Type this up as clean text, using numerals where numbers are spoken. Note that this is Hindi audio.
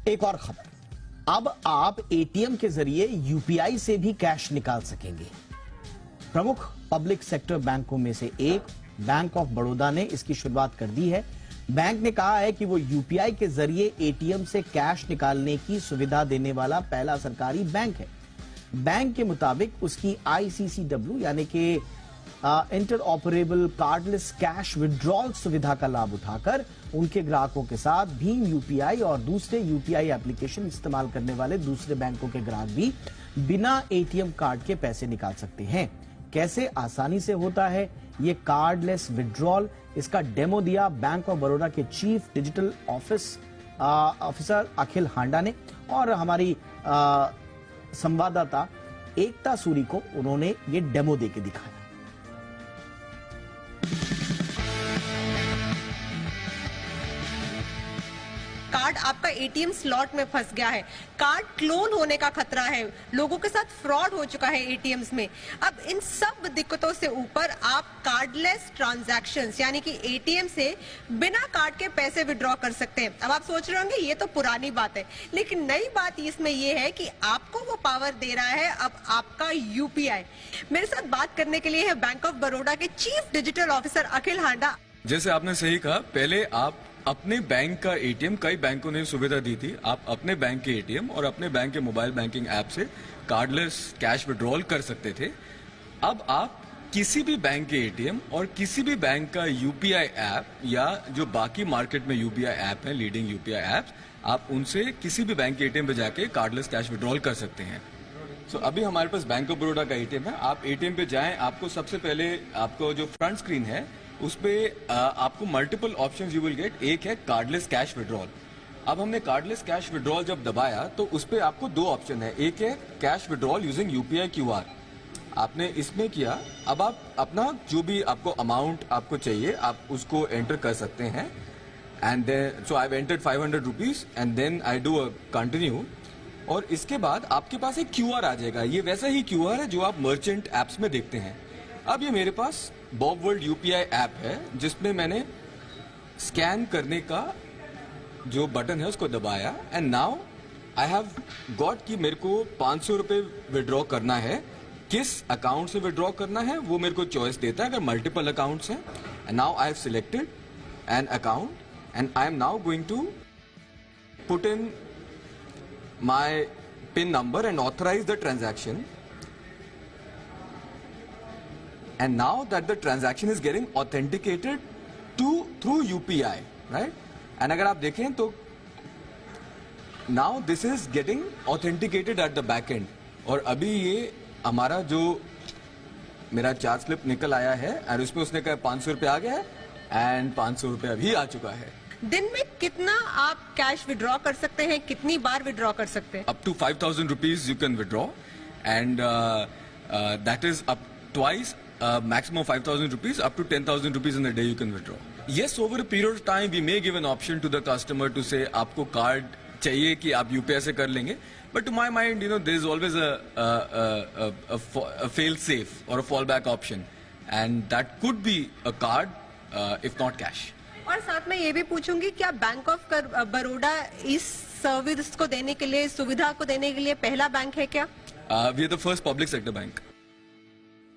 एक और खबर, अब आप एटीएम के जरिए यूपीआई से भी कैश निकाल सकेंगे। प्रमुख पब्लिक सेक्टर बैंकों में से एक बैंक ऑफ बड़ौदा ने इसकी शुरुआत कर दी है। बैंक ने कहा है कि वो यूपीआई के जरिए एटीएम से कैश निकालने की सुविधा देने वाला पहला सरकारी बैंक है। बैंक के मुताबिक उसकी आईसीसीडब्ल्यू यानी कि inter operable cardless cash withdrawal सुविधा का लाभ उठाकर उनके ग्राहकों के साथ भीम यूपीआई और दूसरे यूपीआई एप्लीकेशन इस्तेमाल करने वाले दूसरे बैंकों के ग्राहक भी बिना एटीएम कार्ड के पैसे निकाल सकते हैं। कैसे आसानी से होता है ये कार्डलेस विड्रॉल, इसका डेमो दिया बैंक ऑफ बड़ौदा के चीफ डिजिटल ऑफिसर अखिल हांडा ने, और हमारी संवाददाता एकता सूरी को उन्होंने ये डेमो देके दिखाया। कार्ड आपका एटीएम स्लॉट में फंस गया है, कार्ड क्लोन होने का खतरा है, लोगों के साथ फ्रॉड हो चुका है एटीएम्स में। अब इन सब दिक्कतों से ऊपर आप कार्डलेस ट्रांजैक्शंस यानी कि एटीएम से बिना कार्ड के पैसे विड्रॉ कर सकते हैं। अब आप सोच रहे होंगे ये तो पुरानी बात है, लेकिन नई बात इसमें ये है कि आपको वो पावर दे रहा है अब आपका यूपीआई। मेरे साथ बात करने के लिए है बैंक ऑफ बड़ौदा के चीफ डिजिटल ऑफिसर अखिल हांडा। जैसे आपने सही कहा, पहले आप अपने बैंक का एटीएम, कई बैंकों ने सुविधा दी थी, आप अपने बैंक के एटीएम और अपने बैंक के मोबाइल बैंकिंग ऐप से कार्डलेस कैश विड्रॉल कर सकते थे। अब आप किसी भी बैंक के एटीएम और किसी भी बैंक का यूपीआई ऐप या जो बाकी मार्केट में यूपीआई ऐप है, लीडिंग यूपीआई ऐप्स, आप उनसे किसी भी बैंक के एटीएम पे जाके कार्डलेस कैश विड्रॉल कर सकते हैं। सो अभी हमारे पास बैंक ऑफ बड़ौदा का एटीएम है। आप एटीएम पे जाएं, आपको सबसे पहले आपको जो फ्रंट स्क्रीन है उस पे आपको multiple options you will get. एक है कार्डलेस कैश विड्रॉल। अब हमने कार्डलेस कैश विड्रॉल जब दबाया तो उस पे आपको दो ऑप्शन है। एक है cash withdrawal using UPI QR, आपने इसमें किया। अब आप अपना जो भी आपको अमाउंट आपको चाहिए आप उसको एंटर कर सकते हैं। And then so I have entered 500 rupees and then I do a continue. और इसके बाद आपके पास एक क्यूआर आ जाएगा। ये वैसा ही क्यूआर है जो आप मर्चेंट एप्स में देखते हैं। अब ये मेरे पास बॉब वर्ल्ड यूपीआई ऐप है जिसमें मैंने स्कैन करने का जो बटन है उसको दबाया and now I have got कि मेरे को 500 रुपए विड्रॉ करना है। किस अकाउंट से विड्रॉ करना है वो मेरे को चॉइस देता है अगर मल्टीपल अकाउंट्स हैं। And now I have selected an account and I am now going to put in my pin number and authorise the transaction. And now that the transaction is getting authenticated through UPI, right? And अगर आप देखें तो now this is getting authenticated at the back end. और अभी ये हमारा जो मेरा चार्ज स्लिप निकल आया है और उसमें उसने कहा 500 रुपये आ गया है एंड 500 रुपये अभी आ चुका है। दिन में कितना आप कैश विड्रॉ कर सकते हैं, कितनी बार विड्रॉ कर सकते हैं? Up to 5,000 rupees you can withdraw and that is up twice. Maximum 5,000 rupees, up to 10,000 rupees in a day you can withdraw. Yes, over a period of time we may give an option to the customer to say आपको कार्ड चाहिए कि आप यूपीआई से कर लेंगे, but to my mind, you know, there is always a fail safe or a fallback option, and that could be a card, if not cash. और साथ में ये भी पूछूंगी, क्या बैंक ऑफ बड़ौदा इस सर्विस को देने के लिए, सुविधा को देने के लिए पहला बैंक है क्या? We are the first public sector bank.